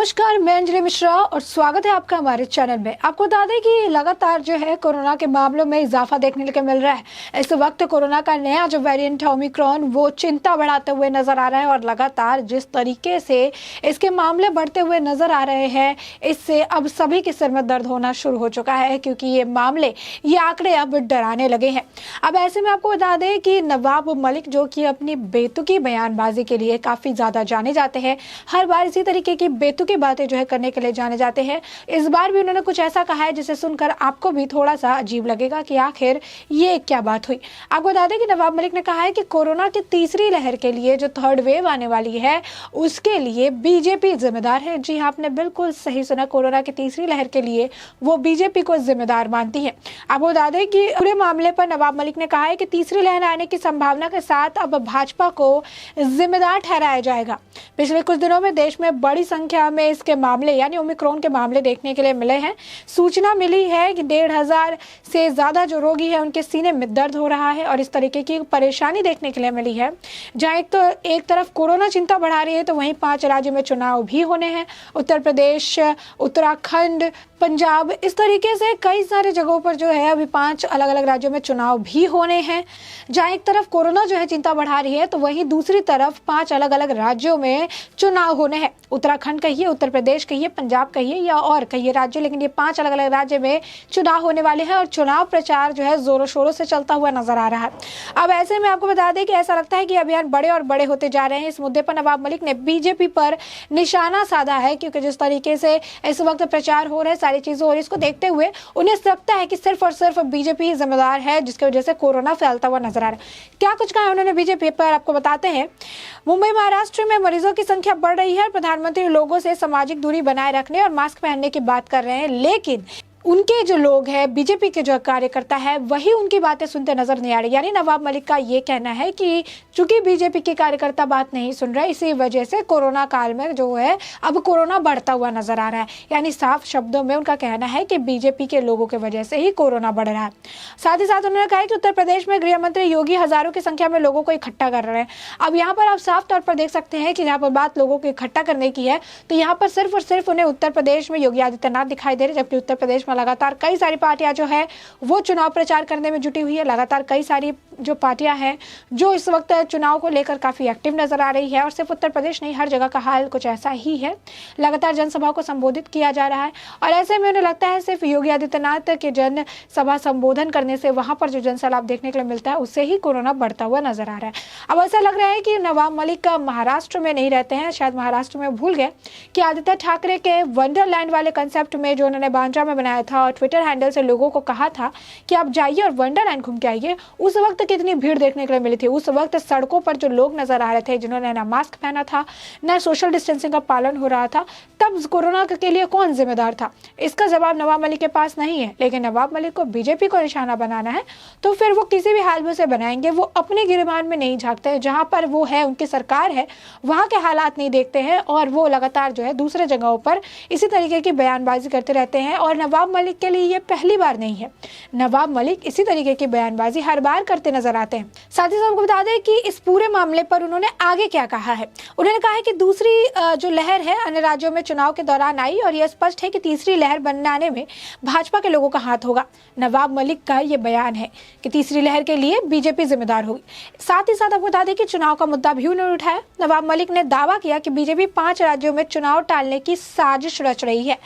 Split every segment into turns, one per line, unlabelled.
नमस्कार, मैं अंजलि मिश्रा और स्वागत है आपका हमारे चैनल में। आपको बता दें कि लगातार जो है कोरोना के मामलों में इजाफा देखने को मिल रहा है। इस वक्त कोरोना का नया जो वेरिएंट है ओमिक्रॉन, वो चिंता बढ़ाते हुए नजर आ रहा है और लगातार जिस तरीके से इसके मामले बढ़ते हुए नजर आ रहे हैं, इससे अब सभी के सिर में दर्द होना शुरू हो चुका है, क्योंकि ये आंकड़े अब डराने लगे हैं। अब ऐसे में आपको बता दें कि नवाब मलिक, जो कि अपनी बेतुकी बयानबाजी के लिए काफी ज्यादा जाने जाते हैं, हर बार इसी तरीके की बेतुकी बातें जो है करने के लिए जाने जाते हैं। इस बार भी उन्होंने कुछ ऐसा कहा है जिसे सुनकर आपको भी थोड़ा सा अजीब लगेगा कि आखिर ये क्या बात हुई। आपको बता दें कि नवाब मलिक ने कहा है कि कोरोना की तीसरी लहर के लिए, जो थर्ड वेव आने वाली है, उसके लिए बीजेपी जिम्मेदार है। जी हाँ, आपने बिल्कुल सही सुना, कोरोना की तीसरी लहर के लिए वो बीजेपी को जिम्मेदार मानती है। आपको बता दें कि पूरे मामले पर नवाब मलिक ने कहा है कि तीसरी लहर आने की संभावना के साथ अब भाजपा को जिम्मेदार ठहराया जाएगा। पिछले कुछ दिनों में देश में बड़ी संख्या में इसके मामले यानी ओमिक्रॉन के मामले देखने के लिए मिले हैं। सूचना मिली है कि 1,500 से ज्यादा जो रोगी है उनके सीने में दर्द हो रहा है और इस तरीके की परेशानी देखने के लिए मिली है। जहाँ एक तरफ कोरोना चिंता बढ़ा रही है, तो वहीं 5 राज्यों में चुनाव भी होने हैं। उत्तर प्रदेश, उत्तराखंड, पंजाब, इस तरीके से कई सारे जगहों पर जो है अभी 5 अलग अलग राज्यों में चुनाव भी होने हैं। जहाँ एक तरफ कोरोना जो है चिंता बढ़ा रही है, तो वहीं दूसरी तरफ 5 अलग अलग राज्यों में चुनाव होने हैं। उत्तराखंड कहिए, उत्तर प्रदेश कहिए, पंजाब कहिए या और कहिए राज्य, लेकिन ये 5 अलग अलग राज्य में चुनाव होने वाले हैं और चुनाव प्रचार जो है जोरों शोरों से चलता हुआ नजर आ रहा है। अब ऐसे में आपको बता दें कि ऐसा लगता है कि अभियान बड़े और बड़े होते जा रहे हैं। इस मुद्दे पर नवाब मलिक ने बीजेपी पर निशाना साधा है, क्योंकि जिस तरीके से इस वक्त प्रचार हो रहे हैं, सारी चीजों, और इसको देखते हुए उन्हें लगता है कि सिर्फ और सिर्फ बीजेपी ही जिम्मेदार है, जिसकी वजह से कोरोना फैलता हुआ नजर आ रहा है। क्या कुछ कहा उन्होंने बीजेपी पर, आपको बताते हैं। मुंबई, महाराष्ट्र में मरीजों की संख्या बढ़ रही है। प्रधानमंत्री लोगों से सामाजिक दूरी बनाए रखने और मास्क पहनने की बात कर रहे हैं, लेकिन उनके जो लोग हैं, बीजेपी के जो कार्यकर्ता है, वही उनकी बातें सुनते नजर नहीं आ रहे। यानी नवाब मलिक का ये कहना है कि चूंकि बीजेपी के कार्यकर्ता बात नहीं सुन रहे, इसी वजह से कोरोना काल में जो है अब कोरोना बढ़ता हुआ नजर आ रहा है। यानी साफ शब्दों में उनका कहना है कि बीजेपी के लोगों की वजह से ही कोरोना बढ़ रहा है। साथ ही साथ उन्होंने कहा कि उत्तर प्रदेश में गृह मंत्री योगी हजारों की संख्या में लोगों को इकट्ठा कर रहे हैं। अब यहाँ पर आप साफ तौर पर देख सकते हैं कि यहाँ पर बात लोगों को इकट्ठा करने की है, तो यहाँ पर सिर्फ और सिर्फ उन्हें उत्तर प्रदेश में योगी आदित्यनाथ दिखाई दे रहे, जबकि उत्तर प्रदेश में लगातार कई सारी पार्टियां जो है वो चुनाव प्रचार करने में जुटी हुई है। लगातार कई सारी जो पार्टियां हैं जो इस वक्त चुनाव को लेकर काफी एक्टिव नजर आ रही है, और सिर्फ उत्तर प्रदेश नहीं, हर जगह का हाल कुछ ऐसा ही है। लगातार जनसभा को संबोधित किया जा रहा है और ऐसे में उन्हें लगता है सिर्फ योगी आदित्यनाथ के जनसभा संबोधन करने से, वहां पर जो जनसैलाब देखने के लिए मिलता है, उससे ही कोरोना बढ़ता हुआ नजर आ रहा है। अब ऐसा लग रहा है कि नवाब मलिक महाराष्ट्र में नहीं रहते हैं, शायद महाराष्ट्र में भूल गए कि आदित्य ठाकरे के वंडरलैंड वाले कंसेप्ट में जो उन्होंने बांद्रा में बनाया था और ट्विटर हैंडल से लोगों को कहा था कि आप जाइए और वंडरलैंड घूम के आइए, उस वक्त कितनी भीड़ देखने के लिए मिली थी। उस वक्त सड़कों पर जो लोग नजर आ रहे थे, जिन्होंने ना मास्क पहना था, ना सोशल डिस्टेंसिंग का पालन हो रहा था, तब कोरोना के लिए कौन जिम्मेदार था? इसका जवाब नवाब मलिक के पास नहीं है। लेकिन नवाब मलिक को बीजेपी को निशाना बनाना है, तो फिर वो किसी भी हाल में से बनाएंगे। वो अपने गिरबान में नहीं झांकते हैं, जहां पर वो है, उनकी सरकार है, वहां के हालात नहीं देखते हैं, और वो लगातार जो है दूसरे जगहों पर इसी तरीके की बयानबाजी करते रहते हैं। और नवाब मलिक के लिए ये पहली बार नहीं है, नवाब मलिक इसी तरीके की बयानबाजी हर बार करते नजर आते हैं। साथ ही साथ आपको बता दें कि इस पूरे मामले पर उन्होंने आगे क्या कहा है। उन्होंने कहा है कि दूसरी जो लहर है अन्य राज्यों में चुनाव के दौरान आई, और यह स्पष्ट है कि तीसरी लहर बनाने में भाजपा के लोगों का हाथ होगा। नवाब मलिक का यह बयान है कि तीसरी लहर के लिए बीजेपी जिम्मेदार होगी। साथ ही साथ आपको बता दें कि चुनाव का मुद्दा भी उन्होंने उठाया। नवाब मलिक ने दावा किया कि बीजेपी 5 राज्यों में चुनाव टालने की साजिश रच रही है।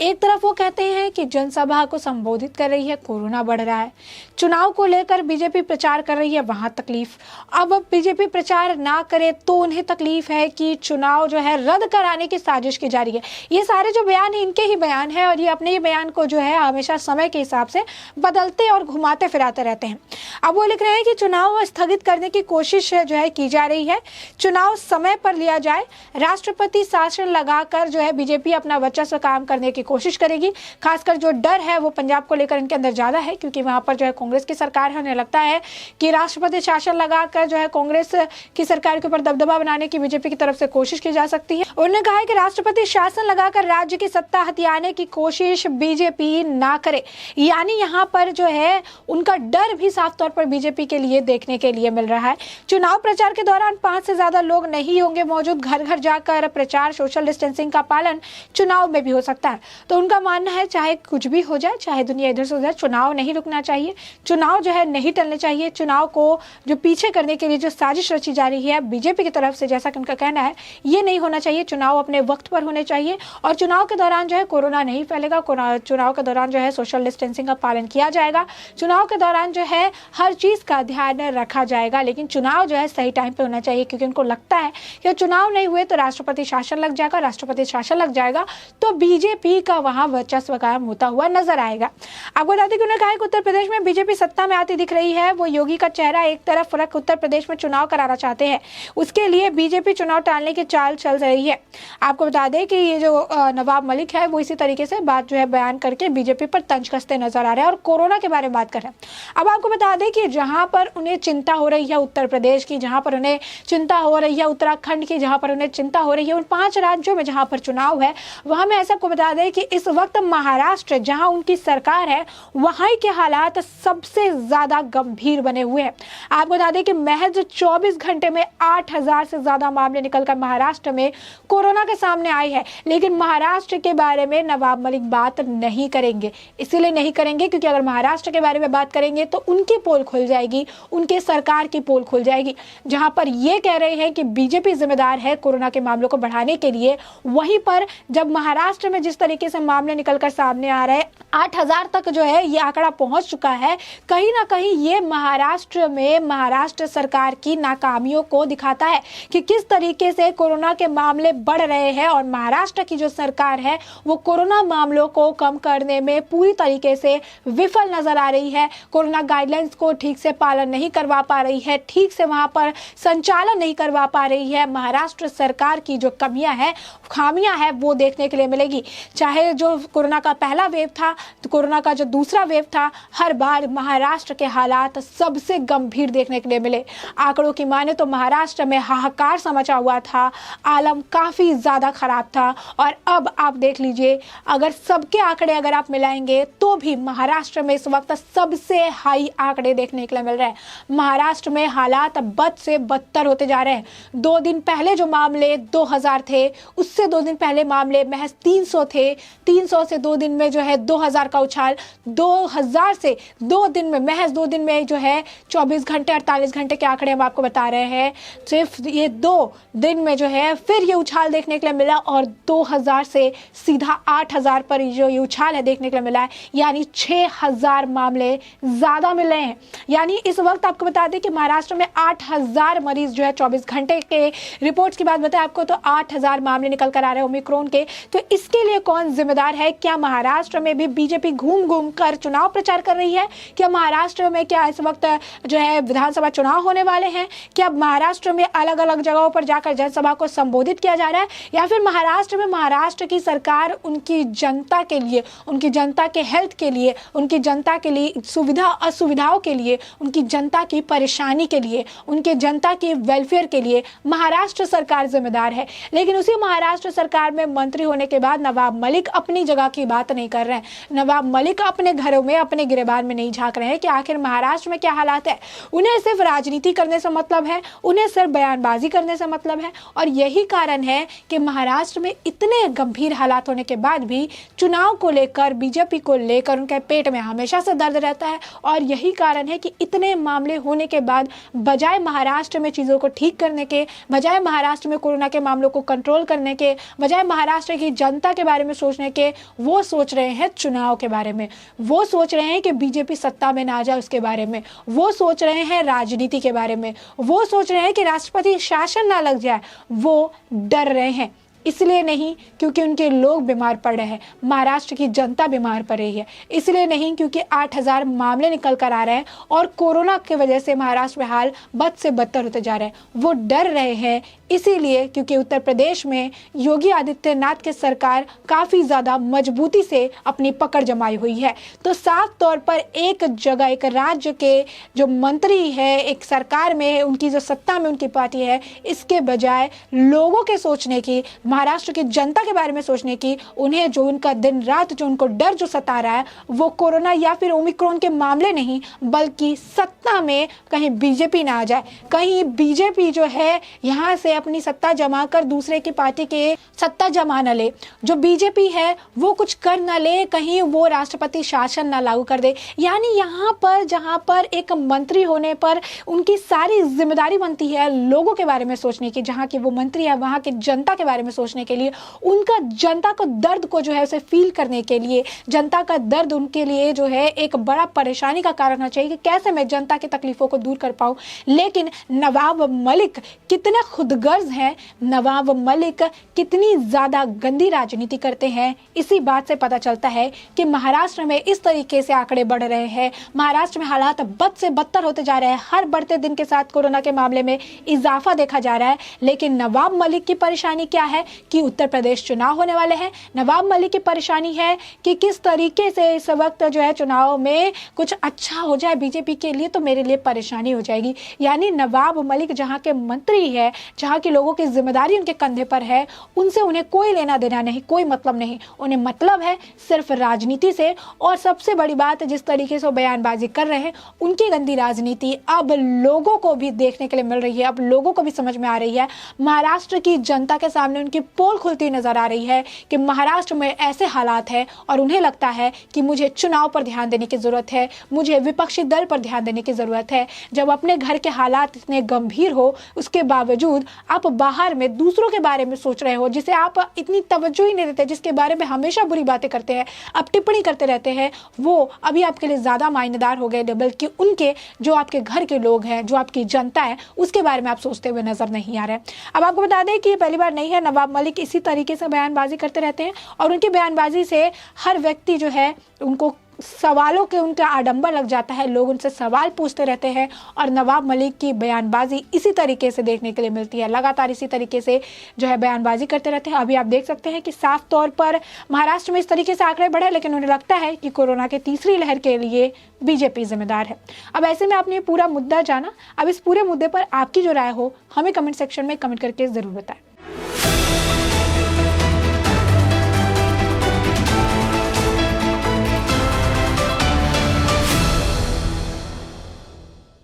एक तरफ वो कहते हैं कि जनसभा को संबोधित कर रही है, कोरोना बढ़ रहा है, चुनाव को लेकर बीजेपी प्रचार कर रही है, वहां तकलीफ। अब बीजेपी प्रचार ना करे तो उन्हें तकलीफ है कि चुनाव जो है रद्द कराने की साजिश की जा रही है। ये सारे जो बयान है, इनके ही बयान है, और ये अपने ही बयान को जो है हमेशा समय के हिसाब से बदलते और घुमाते फिराते रहते हैं। अब वो लिख रहे हैं कि चुनाव स्थगित करने की कोशिश जो है की जा रही है, चुनाव समय पर लिया जाए, राष्ट्रपति शासन लगाकर जो है बीजेपी अपना वर्चस्व काम करने की कोशिश करेगी। खासकर जो डर है वो पंजाब को लेकर इनके अंदर ज्यादा ज़्यादा है, क्योंकि वहाँ पर जो है कांग्रेस की सरकार है। उन्हें लगता है कि राष्ट्रपति शासन लगाकर जो है कांग्रेस की सरकार के ऊपर दबदबा बनाने की बीजेपी की तरफ से कोशिश की जा सकती है। उन्होंने कहा है कि राष्ट्रपति शासन लगाकर राज्य की सत्ता हथियाने की कोशिश बीजेपी ना करे। यानी यहाँ पर जो है उनका डर भी साफ तौर पर बीजेपी के लिए देखने के लिए मिल रहा है। चुनाव प्रचार के दौरान 5 से ज्यादा लोग नहीं होंगे मौजूद, घर घर जाकर प्रचार, सोशल डिस्टेंसिंग का पालन चुनाव में भी हो सकता है। तो उनका मानना है चाहे कुछ भी हो जाए, चाहे दुनिया इधर से उधर, चुनाव नहीं रुकना चाहिए, चुनाव जो है नहीं टलने चाहिए। चुनाव को जो पीछे करने के लिए जो साजिश रची जा रही है बीजेपी की तरफ से, जैसा कि उनका कहना है, ये नहीं होना चाहिए। चुनाव अपने वक्त पर होने चाहिए और चुनाव के दौरान जो है कोरोना नहीं फैलेगा। चुनाव के दौरान जो है सोशल डिस्टेंसिंग का पालन किया जाएगा। चुनाव के दौरान जो है हर चीज का ध्यान रखा जाएगा, लेकिन चुनाव जो है सही टाइम पे होना चाहिए, क्योंकि उनको लगता है कि चुनाव नहीं हुए तो राष्ट्रपति शासन लग जाएगा, राष्ट्रपति शासन लग जाएगा तो बीजेपी का वहां वर्चस्व कायम होता हुआ नजर आएगा। आपको बता दें कि उन्होंने कहा कि उत्तर प्रदेश में बीजेपी सत्ता में आती दिख रही है। वो योगी का चेहरा एक तरफ रख उत्तर प्रदेश में चुनाव कराना चाहते हैं, उसके लिए बीजेपी चुनाव टालने की चाल चल रही है। आपको बता दें कि ये जो नवाब मलिक है वो इसी तरीके से बात जो है बयान करके बीजेपी पर तंज कसते नजर आ रहे हैं और कोरोना के बारे में बात कर रहे हैं। अब आपको बता दें कि जहां पर उन्हें चिंता हो रही है उत्तर प्रदेश की, जहां पर उन्हें चिंता हो रही है उत्तराखंड की, जहां पर उन्हें चिंता हो रही है उन 5 राज्यों में जहां पर चुनाव है, वहां में ऐसा को बता दें कि इस वक्त महाराष्ट्र जहां उनकी सरकार है वहां के हालात सबसे ज्यादा गंभीर बने हुए हैं। आपको बता दें कि महज 24 घंटे में 8000 से ज्यादा मामले निकलकर महाराष्ट्र में कोरोना के सामने आए हैं, लेकिन महाराष्ट्र के बारे में नवाब मलिक बात नहीं करेंगे। इसीलिए नहीं करेंगे क्योंकि अगर महाराष्ट्र के बारे में बात करेंगे तो उनकी पोल खुल जाएगी, उनके सरकार की पोल खुल जाएगी। जहां पर ये कह रहे हैं कि बीजेपी जिम्मेदार है कोरोना के मामलों को बढ़ाने के लिए, वहीं पर जब महाराष्ट्र में जिस तरीके से मामले निकलकर सामने आ रहे हैं, 8000 तक जो है ये आंकड़ा पहुंच चुका है, कहीं ना कहीं ये महाराष्ट्र में महाराष्ट्र सरकार की नाकामियों को दिखाता है कि किस तरीके से कोरोना के मामले बढ़ रहे हैं और महाराष्ट्र की जो सरकार है वो कोरोना मामलों को कम करने में पूरी तरीके से विफल नजर आ रही है। कोरोना गाइडलाइंस को ठीक से पालन नहीं करवा पा रही है, ठीक से वहां पर संचालन नहीं करवा पा रही है। महाराष्ट्र सरकार की जो कमियां हैं, खामियां हैं, वो देखने के लिए मिलेगी। चाहे जो कोरोना का पहला वेव था, तो कोरोना का जो दूसरा वेव था, हर बार महाराष्ट्र के हालात सबसे गंभीर देखने के लिए मिले। आंकड़ों की माने तो महाराष्ट्र में हाहाकार सा मचा हुआ था, आलम काफी ज्यादा खराब था। और अब आप देख लीजिए, अगर सबके आंकड़े अगर आप मिलाएंगे तो भी महाराष्ट्र में इस वक्त सबसे हाई आंकड़े देखने के लिए मिल रहे हैं। महाराष्ट्र में हालात बद से बदतर होते जा रहे हैं। 2 दिन पहले जो मामले 2000 थे, उससे 2 दिन पहले मामले महज 300 थे। 300 से 2 दिन में जो है 2000 का उछाल, 2000 से 2 दिन में, महज 2 दिन में जो है 24 घंटे 48 घंटे के आंकड़े हम आपको बता रहे हैं। सिर्फ ये 2 दिन में जो है फिर ये उछाल देखने के लिए मिला और 2000 से सीधा 8000 पर जो ये उछाल है देखने के लिए मिला है, यानी 6000 मामले ज्यादा मिल रहे हैं। यानी इस वक्त आपको बता दें कि महाराष्ट्र में 8000 मरीज जो है 24 घंटे के रिपोर्ट्स की बात बताएं आपको तो 8000 मामले निकल कर आ रहे हैं ओमिक्रॉन के। तो इसके लिए कौन जिम्मेदार है? क्या महाराष्ट्र में भी बीजेपी घूम घूम कर चुनाव प्रचार कर रही है? क्या महाराष्ट्र में क्या इस वक्त जो है विधानसभा चुनाव होने वाले हैं? क्या महाराष्ट्र में अलग अलग जगहों पर जाकर जनसभा को संबोधित किया जा रहा है? या फिर महाराष्ट्र में महाराष्ट्र की सरकार उनकी जनता के लिए, उनकी जनता के हेल्थ के लिए, उनकी जनता के लिए सुविधा असुविधाओं के लिए, उनकी जनता की परेशानी के लिए, उनके जनता के वेलफेयर के लिए महाराष्ट्र सरकार जिम्मेदार है। लेकिन उसी महाराष्ट्र सरकार में मंत्री होने के बाद नवाब मलिक अपनी जगह की बात नहीं कर रहे हैं। नवाब मलिक अपने घरों में, अपने गिरेबान में नहीं झांक रहे हैं कि आखिर महाराष्ट्र में क्या हालात है। उन्हें सिर्फ राजनीति करने से मतलब है, उन्हें सिर्फ बयानबाजी करने से मतलब है। और यही कारण है कि महाराष्ट्र में इतने गंभीर हालात होने के बाद भी चुनाव को लेकर, बीजेपी को लेकर उनके पेट में हमेशा से दर्द रहता है। और यही कारण है कि इतने मामले होने के बाद बजाय महाराष्ट्र में चीज़ों को ठीक करने के, बजाय महाराष्ट्र में कोरोना के मामलों को कंट्रोल करने के, बजाय महाराष्ट्र की जनता के बारे में सोचने के, वो सोच रहे हैं चुनाव के बारे में। वो सोच रहे हैं कि बीजेपी सत्ता में ना जाए उसके बारे में। वो सोच रहे हैं राजनीति के बारे में। वो सोच रहे हैं कि राष्ट्रपति शासन ना लग जाए। वो डर रहे हैं। इसलिए नहीं क्योंकि उनके लोग बीमार पड़ रहे हैं, महाराष्ट्र की जनता बीमार पड़ रही है, इसलिए नहीं क्योंकि 8,000 मामले निकल कर आ रहे हैं और कोरोना की वजह से महाराष्ट्र में हाल बद से बदतर होते जा रहे हैं। वो डर रहे हैं इसीलिए क्योंकि उत्तर प्रदेश में योगी आदित्यनाथ की सरकार काफ़ी ज़्यादा मजबूती से अपनी पकड़ जमाई हुई है। तो साफ तौर पर एक जगह, एक राज्य के जो मंत्री है, एक सरकार में उनकी जो सत्ता में उनकी पार्टी है, इसके बजाय लोगों के सोचने की, महाराष्ट्र की जनता के बारे में सोचने की, उन्हें जो उनका दिन रात जो उनको डर जो सता रहा है वो कोरोना या फिर ओमिक्रॉन के मामले नहीं, बल्कि सत्ता में कहीं बीजेपी ना आ जाए, कहीं बीजेपी जो है यहाँ से अपनी सत्ता जमा कर दूसरे की पार्टी के सत्ता जमा न ले, जो बीजेपी है वो कुछ कर न ले, कहीं वो राष्ट्रपति शासन न लागू कर दे। यानी यहाँ पर जहाँ पर एक मंत्री होने पर उनकी सारी जिम्मेदारी बनती है लोगों के बारे में सोचने की, जहाँ की वो मंत्री है वहाँ की जनता के बारे में सोचने के लिए, उनका जनता को दर्द को जो है उसे फील करने के लिए, जनता का दर्द उनके लिए जो है एक बड़ा परेशानी का कारण होना चाहिए कि कैसे मैं जनता की तकलीफों को दूर कर पाऊँ। लेकिन नवाब मलिक कितने खुदगर्ज हैं, नवाब मलिक कितनी ज़्यादा गंदी राजनीति करते हैं, इसी बात से पता चलता है कि महाराष्ट्र में इस तरीके से आंकड़े बढ़ रहे हैं, महाराष्ट्र में हालात बद से बदतर होते जा रहे हैं, हर बढ़ते दिन के साथ कोरोना के मामले में इजाफा देखा जा रहा है। लेकिन नवाब मलिक की परेशानी क्या है कि उत्तर प्रदेश चुनाव होने वाले हैं, नवाब मलिक की परेशानी है कि किस तरीके से इस वक्त जो है चुनाव में कुछ अच्छा हो जाए बीजेपी के लिए तो मेरे लिए परेशानी हो जाएगी। यानी नवाब मलिक जहाँ के मंत्री है, जहाँ के लोगों की जिम्मेदारी उनके कंधे पर है, उनसे उन्हें कोई लेना देना नहीं, कोई मतलब नहीं, उन्हें मतलब है सिर्फ राजनीति से। और सबसे बड़ी बात, जिस तरीके से वो बयानबाजी कर रहे हैं, उनकी गंदी राजनीति अब लोगों को भी देखने के लिए मिल रही है, अब लोगों को भी समझ में आ रही है। महाराष्ट्र की जनता के सामने उनकी पोल खुलती नजर आ रही है कि महाराष्ट्र में ऐसे हालात है और उन्हें लगता है कि मुझे चुनाव पर ध्यान देने की जरूरत है, मुझे विपक्षी दल पर ध्यान देने की जरूरत है। जब अपने घर के हालात इतने गंभीर हो उसके बावजूद आप बाहर में दूसरों के बारे में सोच रहे हो, जिसे आप इतनी तवज्जो ही नहीं देते, जिसके बारे में हमेशा बुरी बातें करते हैं, आप टिप्पणी करते रहते हैं, वो अभी आपके लिए ज्यादा मायनेदार हो गए बल्कि उनके जो आपके घर के लोग हैं, जो आपकी जनता है, उसके बारे में आप सोचते हुए नजर नहीं आ रहे। अब आपको बता दें कि ये पहली बार नहीं है, नवाब मलिक इसी तरीके से बयानबाजी करते रहते हैं और उनकी बयानबाजी से हर व्यक्ति जो है उनको सवालों के उनका आडंबर लग जाता है, लोग उनसे सवाल पूछते रहते हैं और नवाब मलिक की बयानबाजी इसी तरीके से देखने के लिए मिलती है, लगातार इसी तरीके से जो है बयानबाजी करते रहते हैं। अभी आप देख सकते हैं कि साफ तौर पर महाराष्ट्र में इस तरीके से आंकड़े बढ़े, लेकिन उन्हें लगता है कि कोरोना के तीसरी लहर के लिए बीजेपी जिम्मेदार है। अब ऐसे में आपने पूरा मुद्दा जाना, अब इस पूरे मुद्दे पर आपकी जो राय हो हमें कमेंट सेक्शन में कमेंट करके जरूर बताएं।